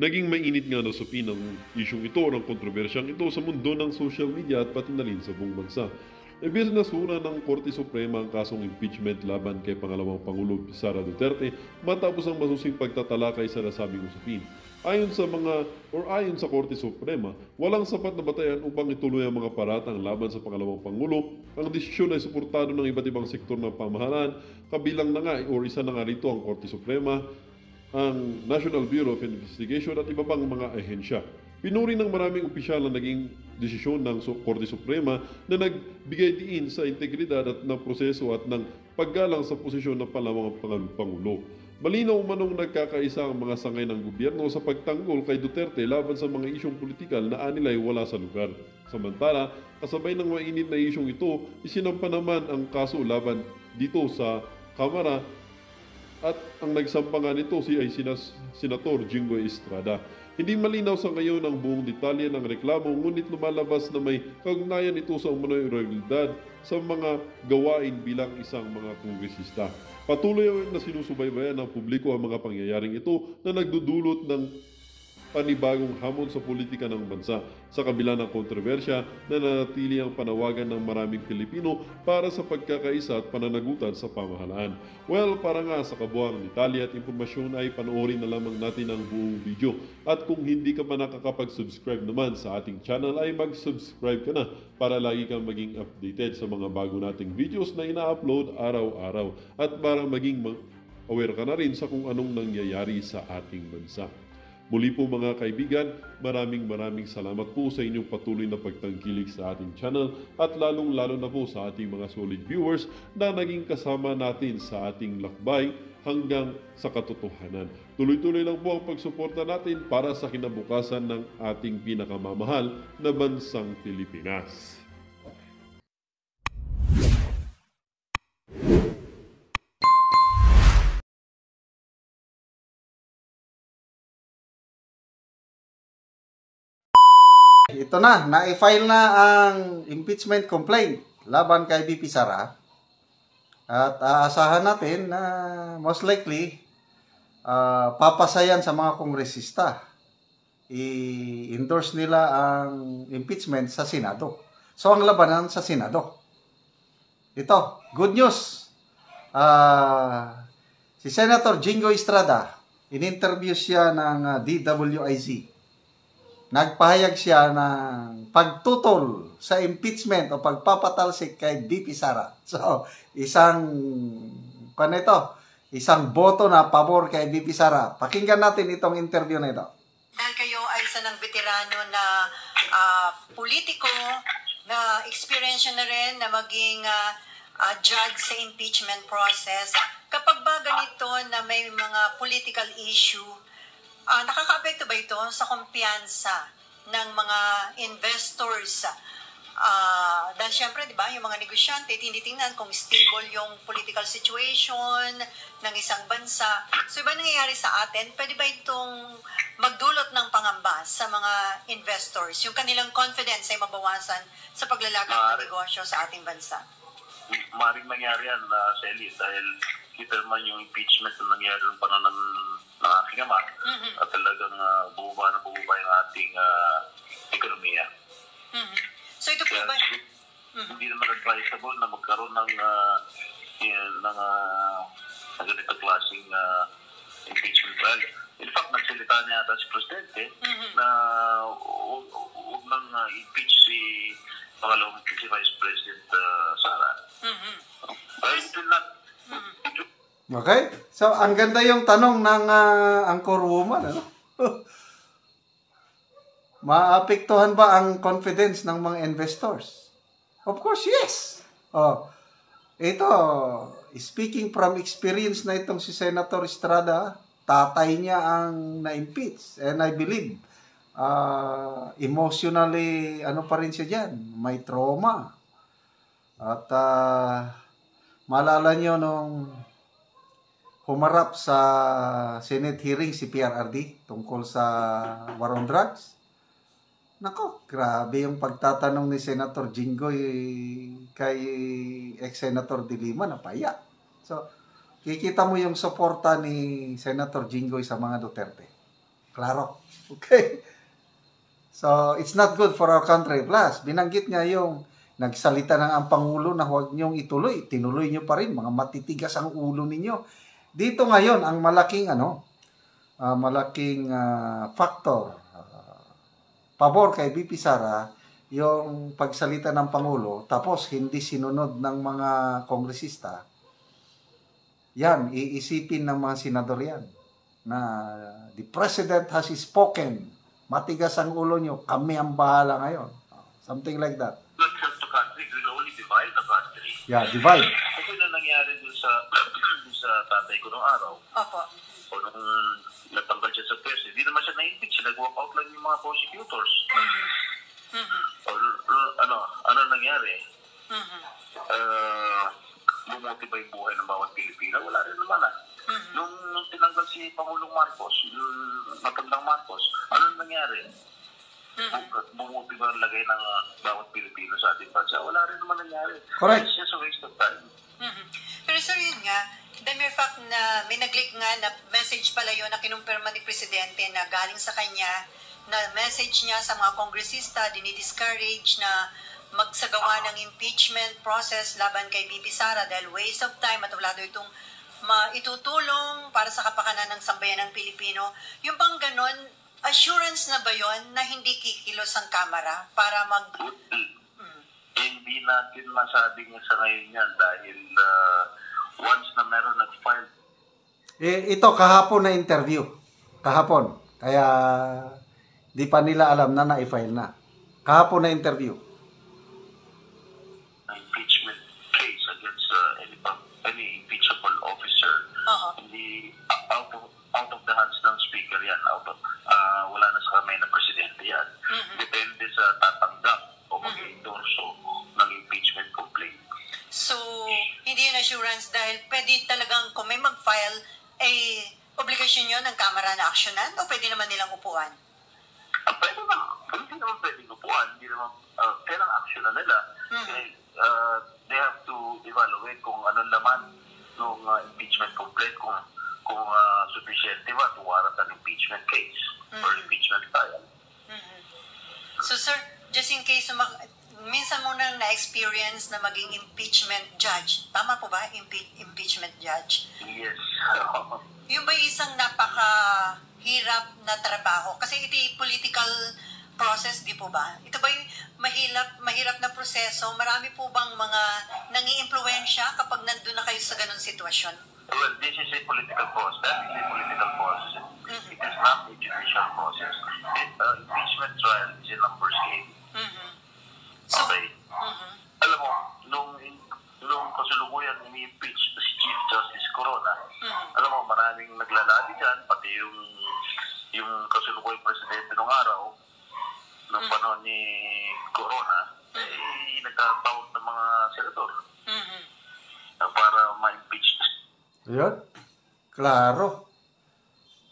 Naging mainit nga na usapin ang isyong ito o ng kontrobersyang ito sa mundo ng social media at pati na rin sa buong bansa. Ibinasura ng Korte Suprema ang kasong impeachment laban kay pangalawang Pangulo Sara Duterte matapos ang masusing pagtatalakay sa nasabing usapin. Ayon sa Korte Suprema, walang sapat na batayan upang ituloy ang mga paratang laban sa pangalawang Pangulo. Ang desisyon ay suportado ng iba't ibang sektor ng pamahalaan, kabilang na nga o isa na nga rito ang Korte Suprema, ang National Bureau of Investigation at iba pang mga ahensya. Pinuri ng maraming opisyal ang naging desisyon ng Korte Suprema na nagbigay diin sa integridad at ng proseso at ng paggalang sa posisyon ng pangalawang Pangulo. Malinaw manong nagkakaisa ang mga sangay ng gobyerno sa pagtanggol kay Duterte laban sa mga isyong politikal na anilay wala sa lugar. Samantala, kasabay ng mainit na isyong ito, isinampa naman ang kaso laban dito sa Kamara at ang nagsampa nga nito ay Senator Jinggoy Estrada. Hindi malinaw sa ngayon ang buong detalye ng reklamo, ngunit lumalabas na may kaugnayan ito sa umano'y irregularidad sa mga gawain bilang isang mga kongresista. Patuloy na sinusubaybayan ng publiko ang mga pangyayaring ito na nagdudulot ng panibagong hamon sa politika ng bansa sa kabila ng kontrobersya na nanatili ang panawagan ng maraming Pilipino para sa pagkakaisa at pananagutan sa pamahalaan. Well, para nga sa kabuuang detalye at impormasyon ay panoorin na lamang natin ang buong video. At kung hindi ka pa nakakapag-subscribe naman sa ating channel ay mag-subscribe ka na para lagi kang maging updated sa mga bago nating videos na ina-upload araw-araw at para maging aware ka na rin sa kung anong nangyayari sa ating bansa. Muli po mga kaibigan, maraming salamat po sa inyong patuloy na pagtangkilik sa ating channel at lalong-lalo na po sa ating mga solid viewers na naging kasama natin sa ating lakbay hanggang sa katotohanan. Tuloy-tuloy lang po ang pagsuporta natin para sa kinabukasan ng ating pinakamamahal na bansang Pilipinas. Ito na-file na ang impeachment complaint laban kay VP Sara. At aasahan natin na most likely papasayan sa mga kongresista. I-endorse nila ang impeachment sa Senado. So ang labanan sa Senado. Ito, good news. Si Senator Jinggoy Estrada, in-interview siya ng DWIZ. Nagpahayag siya ng pagtutol sa impeachment o pagpapatalsik kay VP Sara. So, isang boto na pabor kay VP Sara. Pakinggan natin itong interview na ito. Dahil kayo ay isa ng veterano na politiko, na experience na rin na maging judge sa impeachment process, kapag ba ganito na may mga political issue, nakaka-apekto ba ito sa kumpiyansa ng mga investors? Dahil syempre, di ba, yung mga negosyante, tinitingnan kung stable yung political situation ng isang bansa. So, iba nangyayari sa atin? Pwede ba itong magdulot ng pangamba sa mga investors? Yung kanilang confidence ay mabawasan sa paglalakad ng negosyo sa ating bansa? Maaaring mangyari yan, Sally, dahil kita naman yung impeachment na nangyari ng panahon ng aking ama at talagang bumaba yung ating ekonomiya. So ito po ba? Hindi naman advisable na magkaroon ng ganitong klaseng impeachment trial. In fact, nagsalita niya ata si Presidente na huwag nang impeach si pangalawang si Vice President Sara. But it will not. Okay? So, ang ganda yung tanong ng anchor woman, ano? Maapektuhan ba ang confidence ng mga investors? Of course, yes. Ito, speaking from experience na itong si Senator Estrada, tatay niya ang na-impeach. And I believe, emotionally, pa rin siya dyan? May trauma. At, maalala nyo nung humarap sa Senate hearing si PRRD tungkol sa war on drugs. Nako, grabe yung pagtatanong ni Senator Jinggoy kay ex-Senator De Lima, napaya. So, kikita mo yung suporta ni Senator Jinggoy sa mga Duterte. Klaro. Okay? So, it's not good for our country. Plus, binanggit niya yung nagsalita ng ang Pangulo na huwag niyong ituloy. Tinuloy niyo pa rin. Mga matitigas ang ulo ninyo. Dito ngayon, ang malaking factor, pabor kay VP Sara, yung pagsalita ng Pangulo, tapos hindi sinunod ng mga kongresista, yan, iisipin ng mga senador yan, na the President has spoken, matigas ang ulo nyo, kami ang bahala ngayon. Something like that. Not help the country, it will only divide the country. Yeah, divide. Kasi na nangyari dun sa tatay ko nung araw, Opo. o nung natanggal siya sa pwesto, hindi naman siya na-impeach, nag-walk out lang yung mga prosecutors. Or ano nangyari? Bumuti ba yung buhay ng bawat Pilipino? Wala rin naman Nung tinanggal si Pangulong Marcos, matandang Marcos, ano nangyari? Bumuti ba ang lagay ng bawat Pilipino sa ating bansa? Wala rin naman nangyari. Correct. It's just a waste of time. Pero sir, yun nga, the mere fact na may nag-leak nga na message pala yun na kinumpirma ni Presidente na galing sa kanya, na message niya sa mga kongresista, dinidiscourage na magsagawa ng impeachment process laban kay VP Sara dahil waste of time at wala daw itong maitutulong para sa kapakanan ng sambayan ng Pilipino. Yung bang ganon, assurance na ba yon na hindi kikilos ang kamera para Hindi natin masabing sa ngayon yan dahil once na meron nag-file. Ito, kahapon na interview. Kahapon. Kaya, di pa nila alam na na-file na. Kahapon na interview. Impeachment case against any impeachable officer. Hindi out of the hands ng speaker yan. Wala na sa kamay ng presidente yan. Depende sa tatanggap o mag-endorso ng impeachment complaint. So, hindi yun assurance dahil pwede talagang kung may mag-file, obligasyon yun ng Kamara na aksyonan o pwede naman nilang upuan? Pwede naman. Hindi naman pwedeng upuan. Hindi naman kailang action na nila. They have to evaluate kung anong laman ng impeachment complaint, kung sufficient ba to warrant an impeachment case or impeachment trial. So sir, just in case minsan mo nang na-experience na maging impeachment judge. Tama po ba? Impeachment judge? Yes. Yung ba isang napakahirap na trabaho? Kasi ito yung political process, di po ba? Ito ba yung mahirap na proseso? Marami po bang mga nangi-impluwensya kapag nandun na kayo sa ganun sitwasyon? Well, this is a political process. That is a political process. It is not a judicial process. Impeachment trial is a numbers game. So, okay. Alam mo, nung kasalukuyan ini-impeach si Chief Justice Corona, alam mo, maraming naglalabi dyan, pati yung kasalukuyang presidente nung araw, nung panahon ni Corona, nagtatawag ng mga senador para ma-impeach. Yun. Klaro.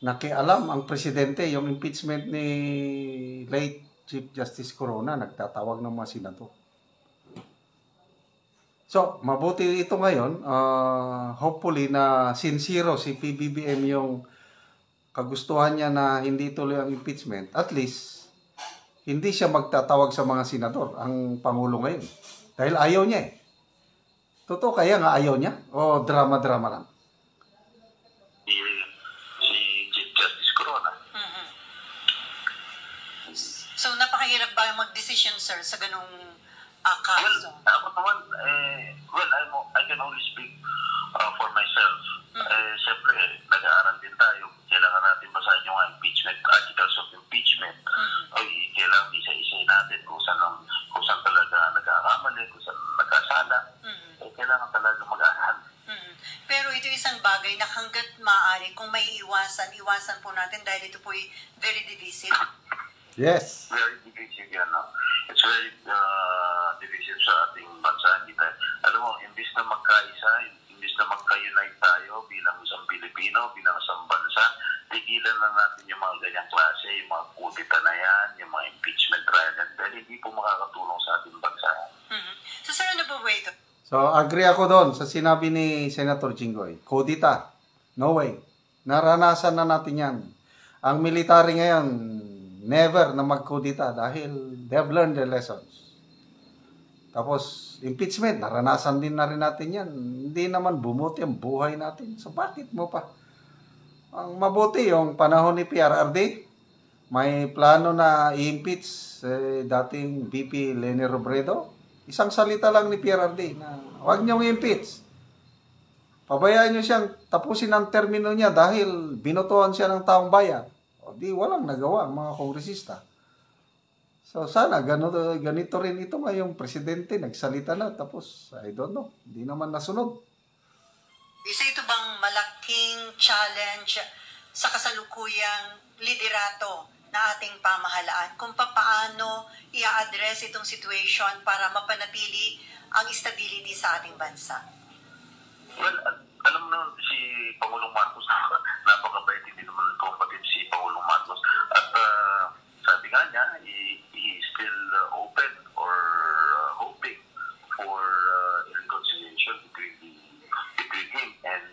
Nakialam ang presidente yung impeachment ni late Chief Justice Corona, nagtatawag ng mga senador. So, mabuti ito ngayon. Hopefully na sincero si PBBM yung kagustuhan niya na hindi tuloy ang impeachment. At least, hindi siya magtatawag sa mga senador, ang Pangulo ngayon. Dahil ayaw niya eh. Totoo kaya nga ayaw niya? O drama-drama lang? Si Chief Justice Corona. So, napakahirap ba mag-decision, sir, sa ganung kaso? Well, ako naman, I can only speak for myself. Siyempre, nag-aaral din tayo. Kailangan natin basahin yung impeachment, articles of impeachment. Kailangan isa-isahin natin kung saan talaga nagkakamali, kung saan nagkasala. Kailangan talaga mag-aaral. Pero ito isang bagay na hanggat maaari, kung may iwasan po natin dahil ito po ay very divisive. Yes. Very divisive yan. No? It's very divisive sa ating bansa. Alam mo, imbis na magkaisa, imbis na magka-unite tayo bilang isang Pilipino, bilang isang bansa, tigilan na natin yung mga ganyang klase, yung mga kudita na yan, yung mga impeachment trial, dahil hindi po makakatulong sa ating bansa. So, sir, ano po ba ito? So, agree ako doon sa sinabi ni Senator Jinggoy. Kudita. No way. Naranasan na natin yan. ang military ngayon, never na magkudita dahil they have learned their lessons. Tapos, impeachment, naranasan din na rin natin yan. Hindi naman bumuti ang buhay natin. So, bakit mo pa? Ang mabuti, yung panahon ni PRRD, may plano na i-impeach dating VP Leni Robredo. Isang salita lang ni PRRD na huwag niyong i-impeach. Pabayaan niyo siyang tapusin ang termino niya dahil binotohan siya ng taong bayan. O di walang nagawa ang mga kongresista. So sana ganito rin ito ngayong presidente nagsalita na tapos I don't know, hindi naman nasunod. Isa ito bang malaking challenge sa kasalukuyang liderato na ating pamahalaan kung paano i-address itong situation para mapanatili ang stability sa ating bansa? Well, alam mo naman si Pangulong Marcos, napakabait, hindi naman competitive si Pangulong Marcos. At sabi nga niya, he is still open or hoping for a reconciliation between him and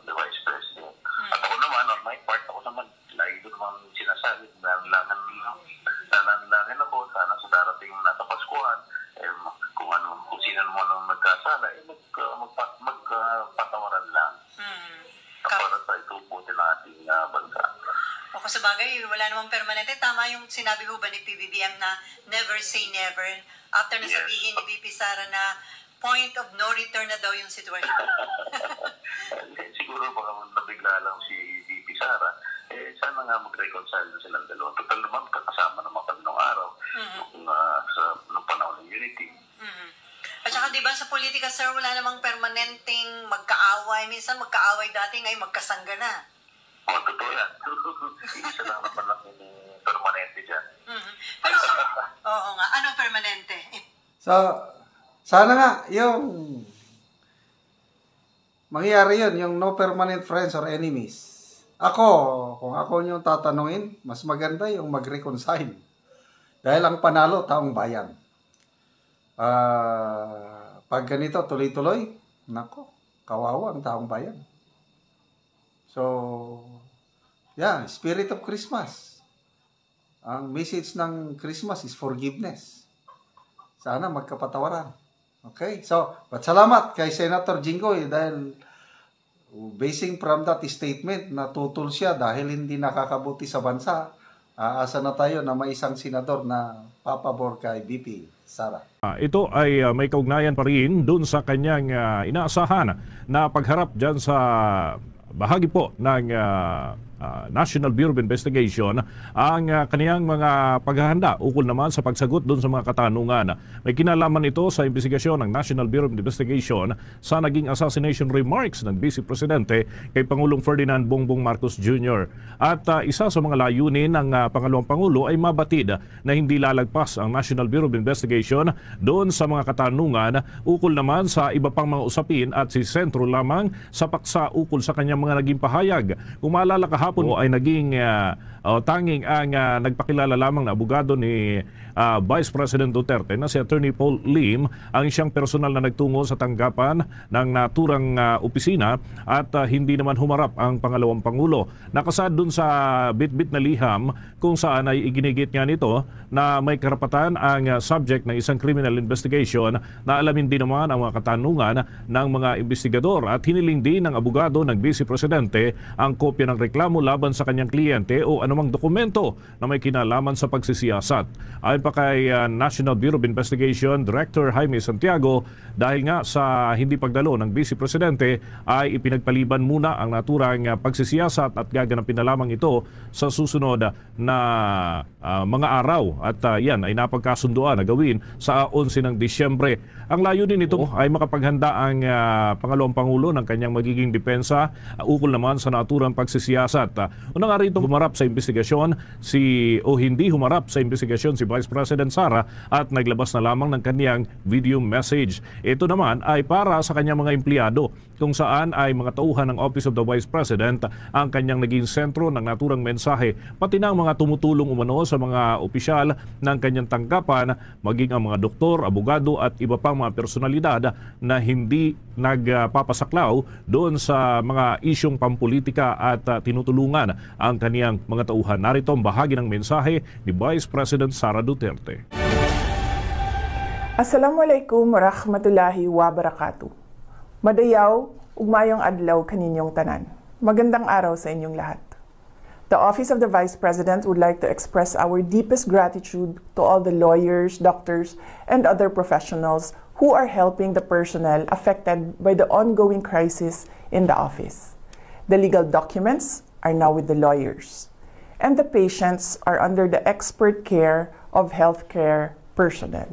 the Vice President. At ako naman, on my part, ako naman, lagi ko naman sinasabi, nananalangin ako, sana sa darating na Kapaskuhan, kung sino naman ang nagkasala, magpatawaran lang para sa itubutin ng ating bansa. O sa bagay, wala namang permanente. Tama yung sinabi mo ba ni PBBM na never say never after nasabihin ni VP Sara na point of no return na daw yung sitwasyon. Siguro baka nabigla lang si VP Sara, sana nga mag-reconcile na silang dalawa. Total naman, kakasama naman kami nung araw nung panahon ng unity. At saka diba sa politika, sir, wala namang permanenteng magkaaway. Minsan magkaaway dati, ngayon magkasangga na. Totoo yan. Isa lang naman lang yung permanente dyan. Pero, oo nga, anong permanente? So, sana nga, yung mangyayari yun, yung no permanent friends or enemies. Kung ako yung tatanungin, mas maganda yung mag-reconcile. Dahil ang panalo, taong bayan. Pag ganito, tuloy-tuloy, nako, kawawa ang taong bayan. So, yeah, spirit of Christmas. Ang message ng Christmas is forgiveness. Sana magkapatawaran. Okay? So, salamat kay Senator Jinggoy dahil basing from that statement, natutol siya dahil hindi nakakabuti sa bansa. Aasa na tayo na may isang senador na papabor kay VP Sara. Ito ay may kaugnayan pa rin doon sa kanyang inaasahan na pagharap dyan sa bahagi po ng National Bureau of Investigation ang kaniyang mga paghahanda ukol naman sa pagsagot doon sa mga katanungan. May kinalaman ito sa investigasyon ng National Bureau of Investigation sa naging assassination remarks ng Vice Presidente kay Pangulong Ferdinand Bongbong Marcos Jr. At isa sa mga layunin ng Pangalawang Pangulo ay mabatid na hindi lalagpas ang National Bureau of Investigation doon sa mga katanungan ukol naman sa iba pang mga usapin at si sentro lamang sa paksa ukol sa kanyang mga naging pahayag. Kung maalala kahapon ay naging tanging ang nagpakilala lamang na abogado ni Vice President Duterte na si Attorney Paul Lim ang siyang personal na nagtungo sa tanggapan ng naturang opisina at hindi naman humarap ang Pangalawang Pangulo. Nakasad dun sa bit-bit na liham kung saan ay iginigit nga nito na may karapatan ang subject ng isang criminal investigation na alamin din naman ang mga katanungan ng mga investigador at hiniling din ng abogado ng Vice Presidente ang kopya ng reklamo laban sa kanyang kliyente o anumang dokumento na may kinalaman sa pagsisiyasat. Ayon pa kay National Bureau of Investigation Director Jaime Santiago, dahil nga sa hindi pagdalo ng Vice Presidente ay ipinagpaliban muna ang naturang pagsisiyasat at gaganapin na lamang ito sa susunod na mga araw at yan ay napagkasunduan na gawin sa 11 ng Disyembre. Ang layunin nito ay makapaghanda ang Pangalawang Pangulo ng kanyang magiging depensa ukol naman sa naturang pagsisiyasat. Una nga rito humarap sa investigasyon o hindi humarap sa investigasyon si Vice President Sara at naglabas na lamang ng kanyang video message. Ito naman ay para sa kanyang mga empleyado kung saan ay mga tauhan ng Office of the Vice President ang kanyang naging sentro ng naturang mensahe, pati na ang mga tumutulong umano sa mga opisyal ng kanyang tanggapan, maging ang mga doktor, abogado at iba pang mga personalidad na hindi nagpapasaklaw doon sa mga isyong pampolitika at tinutulungan ang kaniyang mga tauhan. Narito ang bahagi ng mensahe ni Vice President Sara Duterte. Assalamualaikum warahmatullahi wabarakatuh. Madayaw, ugmayong adlaw kaninyong tanan. Magandang araw sa inyong lahat. The Office of the Vice President would like to express our deepest gratitude to all the lawyers, doctors, and other professionals who are helping the personnel affected by the ongoing crisis in the office. The legal documents are now with the lawyers, and the patients are under the expert care of healthcare personnel.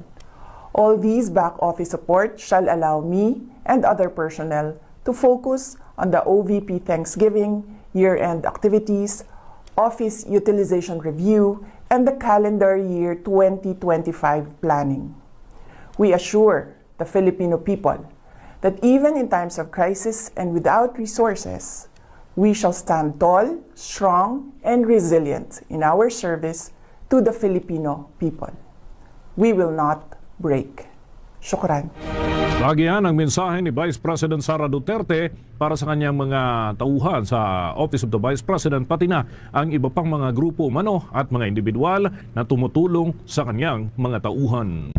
All these back office support shall allow me and other personnel to focus on the OVP Thanksgiving, year-end activities, office utilization review, and the calendar year 2025 planning. We assure the Filipino people that even in times of crisis and without resources, we shall stand tall, strong, and resilient in our service to the Filipino people. We will not break. Shukran. Lagi yan ang mensahe ni Vice President Sara Duterte para sa kanyang mga tauhan sa Office of the Vice President, pati na ang iba pang mga grupo umano at mga individual na tumutulong sa kanyang mga tauhan.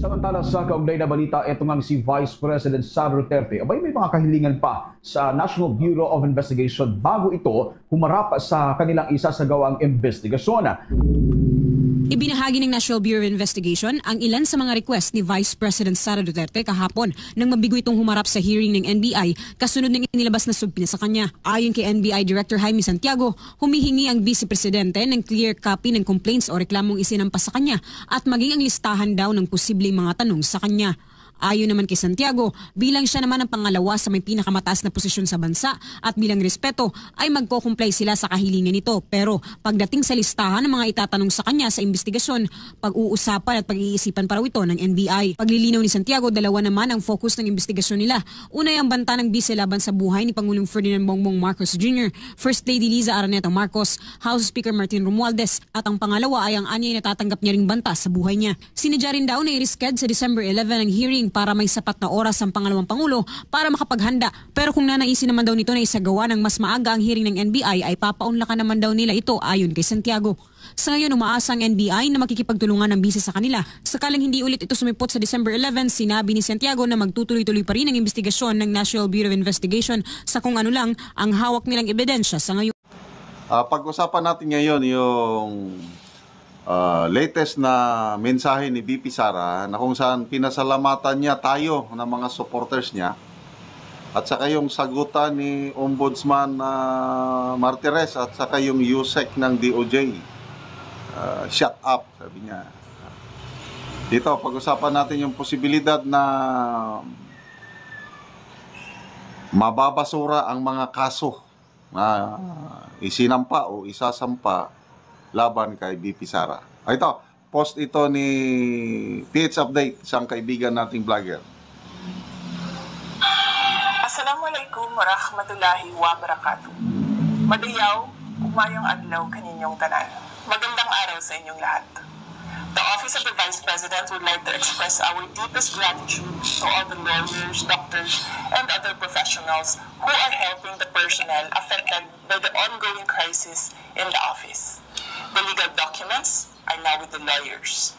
Samantala sa kaugnay na balita, ito ngang si Vice President Sara Duterte, abay may mga kahilingan pa sa National Bureau of Investigation bago ito humarap sa kanilang isasagawang investigasyon. Ibinahagi ng National Bureau of Investigation ang ilan sa mga request ni Vice President Sara Duterte kahapon nang mabigo itong humarap sa hearing ng NBI kasunod ng inilabas na subpoena sa kanya. Ayon kay NBI Director Jaime Santiago, humihingi ang Vice Presidente ng clear copy ng complaints o reklamong isinampas sa kanya at maging ang listahan daw ng posibleng mga tanong sa kanya. Ayon naman kay Santiago, bilang siya naman ang pangalawa sa may pinakamataas na posisyon sa bansa at bilang respeto ay magko-comply sila sa kahilingan nito. Pero pagdating sa listahan ng mga itatanong sa kanya sa investigasyon, pag-uusapan at pag-iisipan pa raw ito ng NBI. Paglilinaw ni Santiago, dalawa naman ang focus ng investigasyon nila. Una ay ang banta ng bise laban sa buhay ni Pangulong Ferdinand Bongbong Marcos Jr., First Lady Liza Araneta Marcos, House Speaker Martin Romualdez, at ang pangalawa ay ang anyay natatanggap niya ring banta sa buhay niya. Sinadya rin daw na i-reschedule sa December 11 ang hearing para may sapat na oras ang pangalawang Pangulo para makapaghanda. Pero kung nanaisin naman daw nito na isagawa ng mas maaga ang hearing ng NBI ay papaunlakan naman daw nila ito ayon kay Santiago. Sa ngayon, umaasa ang NBI na makikipagtulungan ng bise sa kanila. Sakaling hindi ulit ito sumipot sa December 11, sinabi ni Santiago na magtutuloy-tuloy pa rin ang investigasyon ng National Bureau of Investigation sa kung ano lang ang hawak nilang ebidensya sa ngayon. Pag-usapan natin ngayon yung latest na mensahe ni VP Sara na kung saan pinasalamatan niya tayo ng mga supporters niya at saka yung sagutan ni Ombudsman Martires at saka yung USEC ng DOJ. Shut up, sabi niya. Dito, pag-usapan natin yung posibilidad na mababasura ang mga kaso na isinampa o isasampa laban kay VP Sara. Ito, post ito ni PH Update, isang kaibigan nating vlogger. Assalamualaikum warahmatullahi wabarakatuh. Madayaw, umayong adlaw kaninyong tanan. Magandang araw sa inyong lahat. The Office of the Vice President would like to express our deepest gratitude to all the lawyers, doctors, and other professionals who are helping the personnel affected by the ongoing crisis in the office. The legal documents are now with the lawyers,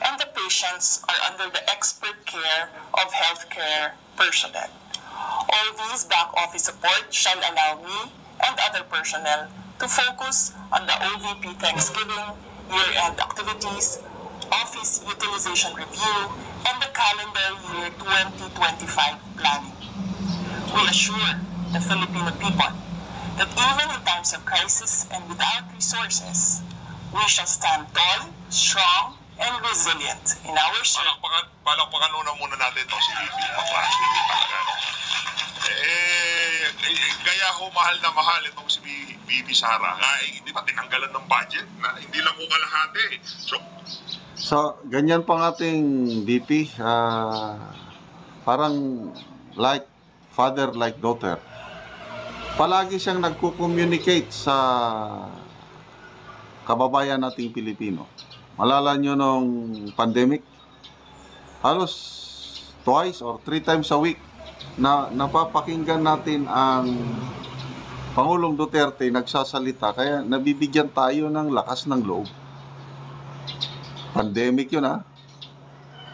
and the patients are under the expert care of healthcare personnel. All these back office support shall allow me and other personnel to focus on the OVP Thanksgiving, year-end activities, office utilization review, and the calendar year 2025 planning. We assure the Filipino people that even in times of crisis and without resources, we shall stand tall, strong, and resilient in our service. Palakpakan muna natin ito si VP. Kaya ho mahal na mahal itong si VP Sara. Di ba tinanggalan ng budget na hindi lang ko kalahati. So, ganyan pang ating VP. Parang like father like daughter. Palagi siyang nagko-communicate sa kababayan nating Pilipino. Malala nyo nung pandemic, halos twice or 3 times a week na napapakinggan natin ang Pangulong Duterte nagsasalita, kaya nabibigyan tayo ng lakas ng loob. Pandemic yun, ha?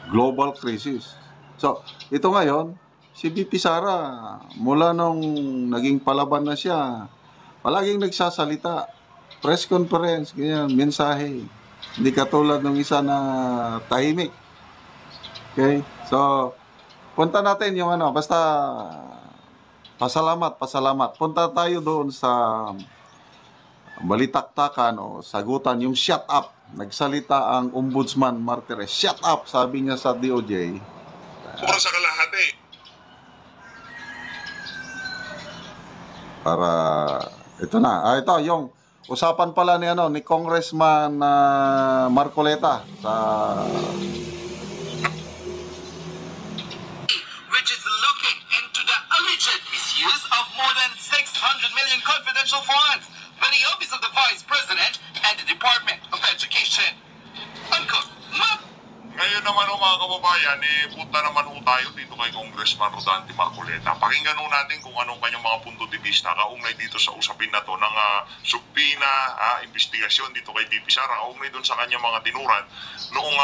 Global crisis. So, ito ngayon, si VP Sara, mula nung naging palaban na siya, palaging nagsasalita. Press conference, ganyan, mensahe. Hindi katulad ng isa na tahimik. Okay? So, punta natin yung ano, basta pasalamat. Punta tayo doon sa balitaktakan o sagutan, yung shut up. Nagsalita ang Ombudsman Martires. Shut up, sabi niya sa DOJ. Puro sa kalahati. Para, ito na. Ito, yung usapan pala ni, ni Congressman Marcoleta sa which is looking into the alleged misuse of more than 600 million confidential funds by the Office of the Vice President and the Department of Education. Unquote. Ngayon naman mga kababayan, punta naman tayo dito kay Congressman Rodante Marcoleta. Pakinggan natin kung anong kanyang mga punto de vista kaugnay dito sa usapin na to ng subpina, investigasyon dito kay VP Sara, kaugnay doon sa kanyang mga tinuran noong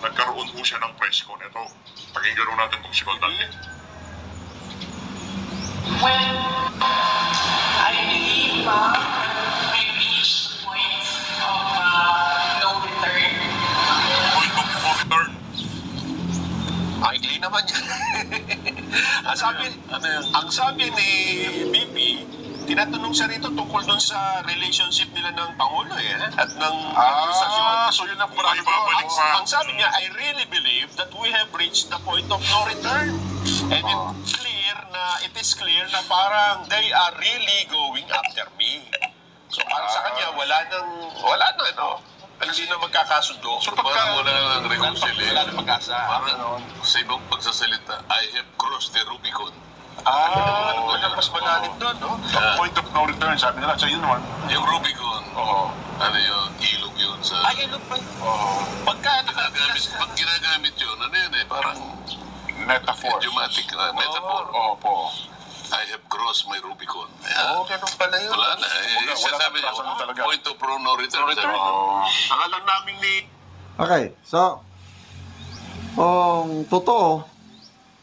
nagkaroon po siya ng press con. Ito, pakinggan natin itong si Rodante. When I believe we reached the point of no return. Point of no return. Maikli naman yan. ang sabi ni BP, tinatanong siya rito tungkol dun sa relationship nila ng Pangulo at ng administrasyon. So yun ang marami babalik pa. Ang sabi niya, I really believe that we have reached the point of no return. And it is clear na parang they are really going after me. So parang sa kanya, wala na, hindi na magkakasundo. So parang wala nang reconciliation. Wala nang pag-asa. Parang sa ibang pagsasalita, I have crossed the Rubicon. Mas malalim doon, no? Point of no return, sabi nila. So yun naman. Yung Rubicon, ano yun, ilog yun sa... ilog pa. Pag ginagamit yun, ano yun parang... Metaphor. Idiomatic metaphor. Opo. I have crossed my Rubicon. Ganun pala yun. Wala na. Sabi niya, point of no return. Ang alam namin ni... Okay, so kung totoo,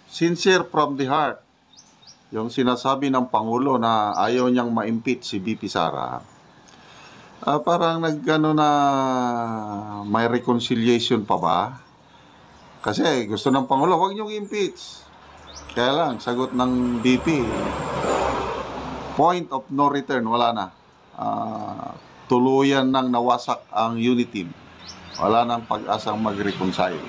sincere from the heart, yung sinasabi ng Pangulo na ayaw niyang ma-impeach si VP Sara, parang na may reconciliation pa ba? Kasi gusto ng Pangulo, huwag niyong impeach. Kaya lang, sagot ng BP, point of no return, wala na. Tuluyan nang nawasak ang unity team. Wala nang pag-asang mag-reconcile.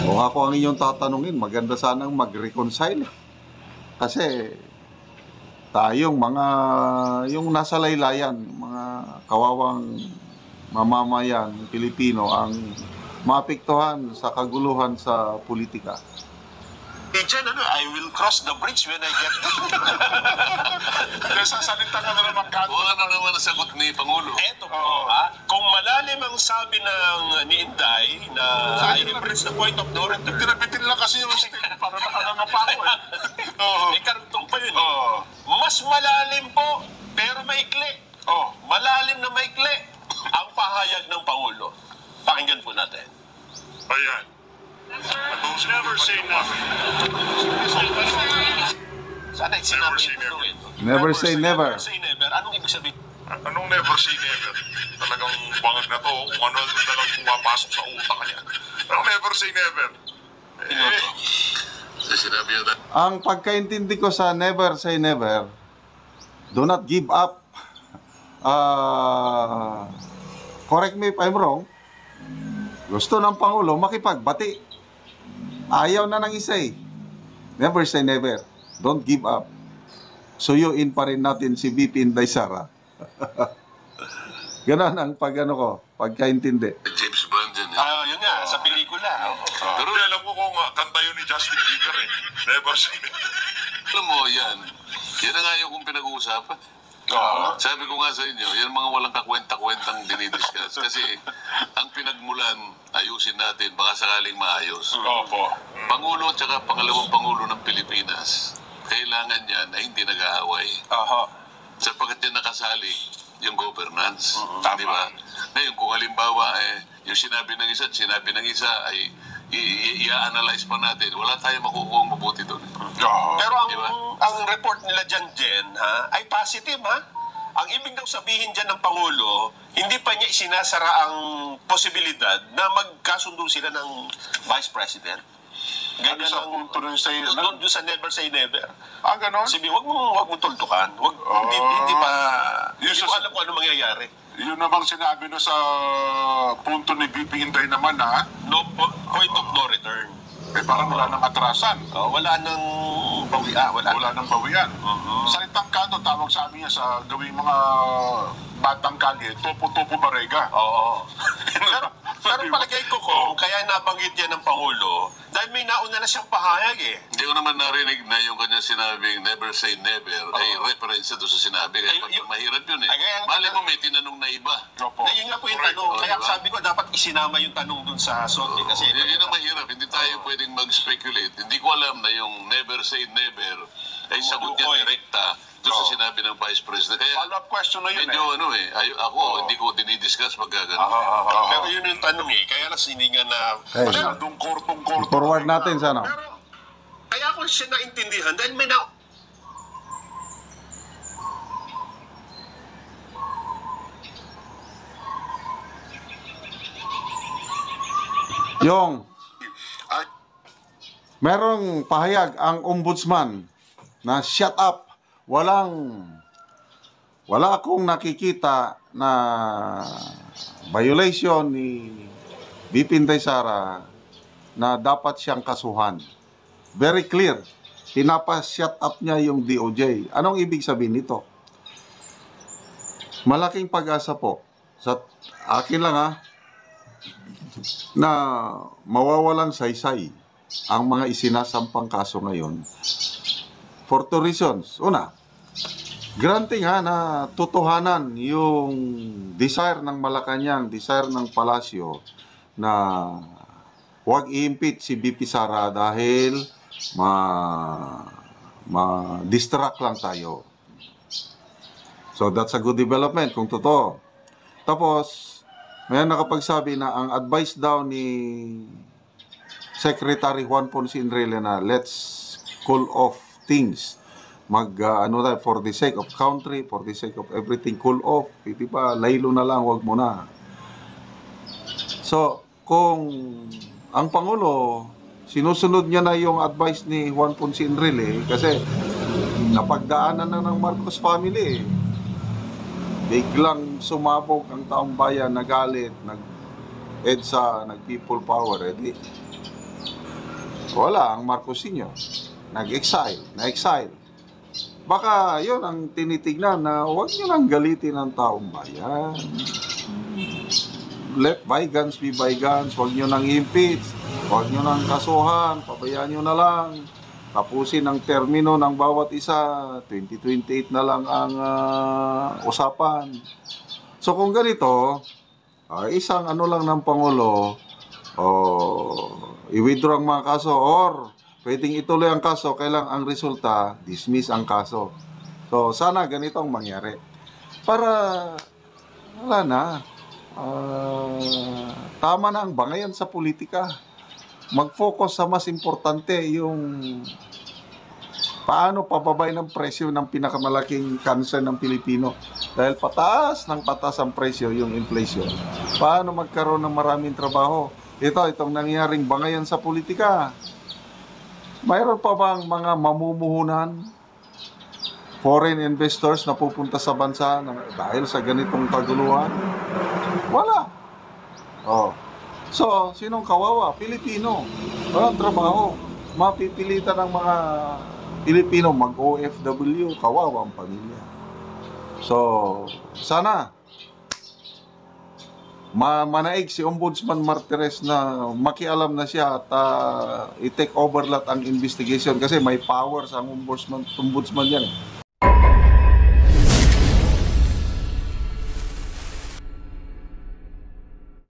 Kung ako ang inyong tatanungin, maganda sanang mag-reconcile. Kasi tayong yung nasa laylayan, mga kawawang mamamayan, Pilipino, ang maapektuhan sa kaguluhan sa politika. Diyan, I will cross the bridge when I get there. Sasalita ka na naman ka. Wala na naman ang sagot ni Pangulo. Eto po, kung malalim ang sabi ni Inday na I have reached the point of no return. Tinabitin lang kasi yung para nakangangapa ako karugtong pa yun. Mas malalim po, pero maikli. Malalim na maikli ang pahayag ng Pangulo. Pakinggan po natin. Ayan. Never say never. Sana sinabi ito. Never say never. Never say never. Anong ibig sabihin? Anong never say never? Talagang bangag na to. Kung ano na lang pumapasok sa utak niya. Anong never say never? Sinabi niya Ang pagkaintindi ko sa never say never, do not give up. Correct me if I'm wrong. Gusto ng Pangulo makipagbati. Ayaw na ng isa eh. Never say never. Don't give up. Suyuin pa rin natin si VP Inday Sara. Ganon ang pagkaintindi. James Bond yun. Yun nga, sa pelikula. Pero alam ko kung kanta yun ni Justin Bieber eh. Never seen it. Alam mo, yan. Yan na nga yung kung pinag-uusapan. Sabi ko nga sa inyo, yan mga walang kakwenta-kwentang dinidiscuss. Kasi ang pinagmulan, ayusin natin, baka sakaling maayos. Opo. Pangulo at saka pangalawang Pangulo ng Pilipinas, kailangan yan na hindi nag-aaway. Sapagkat yan nakasali yung governance. Di ba? Ngayon, kung halimbawa, yung sinabi ng isa at sinabi ng isa ay i-analyze pa natin, wala tayong makukuha mabuti doon. Pero ang report nila dyan, Jen, ay positive, ha? Ang ibig daw sabihin dyan ng Pangulo, hindi pa niya isinasara ang posibilidad na magkasundo sila ng Vice President. Ganyan sa punto nun sa doon sa never say never. Ganon? Sabi, wag mo tultukan. Hindi ko alam kung ano mangyayari. Yun namang sinabi no sa punto ni VP Inday naman na no point of no return. Parang wala nang atrasan. Wala nang bawian. Wala nang bawian. Salitang kanto, tawag sa amin niya sa gawing mga batang kalye, topo-topo barega. Pero palagay ko kung kaya nabanggit yan ng Pangulo, dahil may nauna na siyang pahayag eh. Hindi ko naman narinig na yung kanyang sinabing never say never ay reference to sa sinabi. Kaya mahirap yun eh. Mali mo may tinanong na iba. Yun nga po yung tanong. Kaya sabi ko dapat isinama yung tanong dun sa SOTE kasi yun ang mahirap. Hindi tayo pwedeng mag-speculate. Hindi ko alam na yung never say never ay sagot yan direkta doon sa sinabi ng Vice President. Kaya follow-up question na yun medyo hindi ko dinidiscuss pagkagano. Pero yun yung tanong eh. Kaya lang hindi nga na masyadong kortong-kortong. Forward natin sana. Pero kaya ko siya naintindihan dahil may na... Yung merong pahayag ang ombudsman na shut up. Wala akong nakikita na violation ni VP Inday Sara na dapat siyang kasuhan. Very clear. Pinapa-shut up niya yung DOJ. Anong ibig sabihin nito? Malaking pag-asa po. Sa akin lang na mawawalang saysay ang mga isinasampang kaso ngayon for two reasons. Una, granting na totohanan yung desire ng Malacanang, desire ng Palasyo na huwag i-impeach si VP Sara dahil ma-distract lang tayo. So that's a good development kung totoo. Tapos, may nakapagsabi na ang advice daw ni Secretary Juan Ponce Enrile na let's cool off things. For the sake of country, for the sake of everything, cool off. Hindi pa, laylo na lang, wag mo na. So, kung ang Pangulo, sinusunod niya na yung advice ni Juan Ponce Enrile, kasi napagdaanan na ng Marcos family, biglang sumabog ang taong bayan, nagalit, nag-EDSA, nag-people power, wala ang Marcosinho, nag-exile, na-exile. Baka yun ang tinitignan na huwag nyo nang galitin ang taong bayan. Let bygones be bygones, huwag nyo nang impeach, huwag nyo nang kasuhan, pabayaan nyo na lang. Tapusin ang termino ng bawat isa, 2028 na lang ang usapan. So kung ganito, isang lang ng Pangulo, i-withdraw ang mga kaso or pwedeng ituloy ang kaso, kailang ang resulta, dismiss ang kaso. So sana ganito ang mangyari. Para, wala na, tama na ang bangayan sa politika. Mag-focus sa mas importante, yung paano pababay ng presyo ng pinakamalaking cancer ng Pilipino. Dahil pataas ng pataas ang presyo, yung inflation. Paano magkaroon ng maraming trabaho. Itong nangyaring bangayan sa politika. Mayroon pa bang mga mamumuhunan, foreign investors na pupunta sa bansa dahil sa ganitong kaguluhan? Wala. So, sinong kawawa? Pilipino. Walang trabaho. Mapipilitan ng mga Pilipino mag-OFW, kawawa ang pamilya. So, sana manaig si Ombudsman Martires na makialam na siya at i-take over lahat ang investigation kasi may powers ang ombudsman yan.